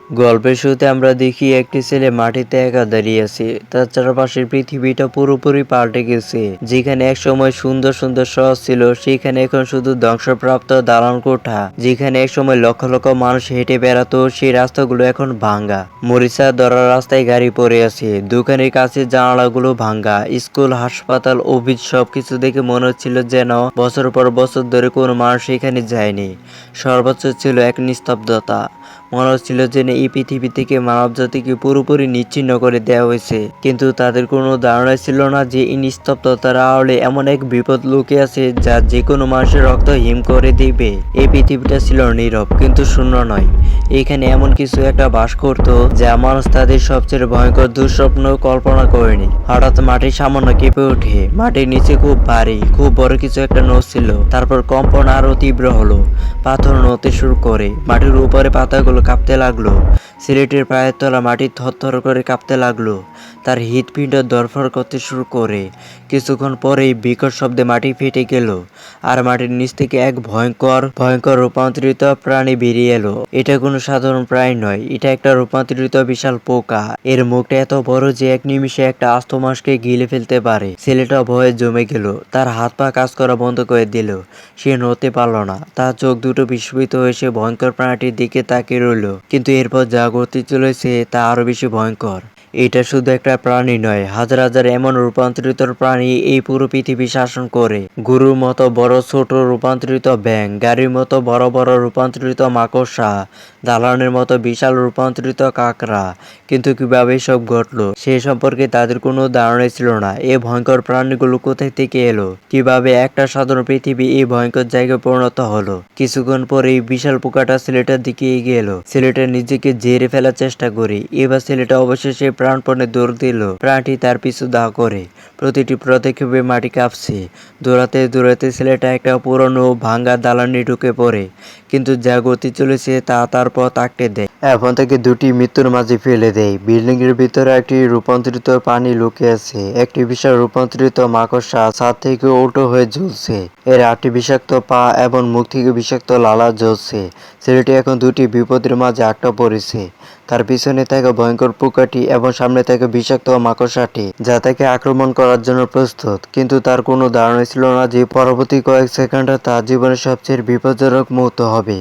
গল্পের শুরুতে আমরা দেখি একটি ছেলে মাটিতে একা দাঁড়িয়ে আছে। তার চারপাশের পৃথিবীটা পুরোপুরি পাল্টে গেছে। যেখানে একসময় সুন্দর সুন্দর শহর ছিল, সেখানে এখন শুধু ধ্বংসপ্রাপ্ত দালান কোঠা। যেখানে একসময় লক্ষ লক্ষ মানুষ হেঁটে বেড়াতো, সেই রাস্তাগুলো এখন ভাঙ্গা। মরিচা ধরা রাস্তায় গাড়ি পড়ে আছে, দোকানের কাছে জানালাগুলো ভাঙ্গা। স্কুল, হাসপাতাল, অফিস সবকিছু দেখে মনে হচ্ছিল যেন বছর পর বছর ধরে কোনো মানুষ এখানে যায়নি। সর্বোচ্চ ছিল এক নিস্তব্ধতা। মনে হচ্ছিল যেন এই পৃথিবী থেকে মানবজাতিকে পুরোপুরি নিচ্ছিন্ন করে দেওয়া হয়েছে। কিন্তু তাদের কোনো ধারণা ছিল না যে এই নিস্তব্ধতার আড়ালে এমন এক বিপদ লুকিয়ে আছে যা যে কোনো মানুষের রক্ত হিম করে দিবে। এই পৃথিবীটা ছিল নীরব কিন্তু শূন্য নয়। এখানে এমন কিছু একটা বাস করত যা মানুষ তাদের সবচেয়ে ভয়ঙ্কর দুঃস্বপ্ন কল্পনা করেনি। হঠাৎ মাটির সামান্য কেঁপে ওঠে। মাটির নিচে খুব ভারী, খুব বড় কিছু একটা নড়ছিল। তারপর কম্পন আরো তীব্র হলো। পাথর নড়তে শুরু করে, মাটির উপরে পাতাগুলো কাঁপতে লাগলো। ছেলেটির পায়ের তলা মাটি থরথর করে কাঁপতে লাগলো। তার হৃৎপিণ্ড ধড়ফড় করতে শুরু করে। কিছুক্ষণ পরেই বিকট শব্দে মাটি ফেটে গেল, আর মাটির নিচ থেকে এক ভয়ঙ্কর ভয়ঙ্কর রূপান্তরিত প্রাণী বেরিয়ে এলো। এটা কোনো সাধারণ প্রাণী নয়, এটা একটা রূপান্তরিত বিশাল পোকা। এর মুখটা এত বড় যে এক নিমিষে একটা আস্ত মানুষকে গিলে ফেলতে পারে। ছেলেটা ভয়ে জমে গেল, তার হাত পা কাজ করা বন্ধ করে দিল। সে নড়তে পারল না। তার চোখ দুটো বিস্ফোরিত হয়ে সে ভয়ঙ্কর প্রাণীটির দিকে তাকিয়ে রইল। কিন্তু এরপর যা ঘটতে চলেছে তা আরো বেশি ভয়ঙ্কর। এটা শুধু একটা প্রাণী নয়, হাজার হাজার এমন রূপান্তরিত প্রাণী এই পুরো পৃথিবী শাসন করে। গরুর মতো বড় ছোট রূপান্তরিত ব্যাঙ, গাড়ির মতো বড় বড় রূপান্তরিত মাকড়সা, দালানের মতো বিশাল রূপান্তরিত কাকড়া। কিন্তু কিভাবে এসব ঘটলো সে সম্পর্কে তাদের কোনো ধারণাই ছিল না। এই ভয়ঙ্কর প্রাণীগুলো কোথায় থেকে এলো, কিভাবে একটা সাধারণ পৃথিবী এই ভয়ঙ্কর জায়গায় পরিণত হলো। কিছুক্ষণ পরে এই বিশাল পোকাটা ছেলেটার দিকে এগিয়ে এলো। ছেলেটা নিজেকে ঝেড়ে ফেলার চেষ্টা করে। এবার ছেলেটা অবশেষে প্রাণপণে দৌড় দিল। প্রাণটি তার পিছু দা করে। প্রতিটি পদক্ষেপে মাটি কাঁপছে। দৌড়াতে দৌড়াতে ছেলেটা একটা পুরনো ভাঙ্গা দালানে ঢুকে পড়ে। কিন্তু যা গতি চলেছে তা তার পথ আটকে দেয়। এখন থেকে দুটি মৃত্যুর মাঝে ফেলে দেয়। বিল্ডিং এর ভিতরে একটি রূপান্তরিত প্রাণী লুকিয়ে আছে। একটি বিশাল রূপান্তরিত মাকড়সা ছাদ থেকে উল্টো হয়ে ঝুলছে। এর 8টি বিষাক্ত পা এবং মুখ থেকে বিষাক্ত লালা ঝরছে। ছেলেটি এখন দুটি বিপদের মাঝে আটকা পড়েছে। তার পিছনে থাকে ভয়ঙ্কর পোকাটি এবং সামনে থাকে বিষাক্ত মাকড়সাটি, যা তাকে আক্রমণ করার জন্য প্রস্তুত। কিন্তু তার কোনো ধারণা ছিল না যে পরবর্তী কয়েক সেকেন্ডে তার জীবনের সবচেয়ে বিপজ্জনক মুহূর্ত হবে।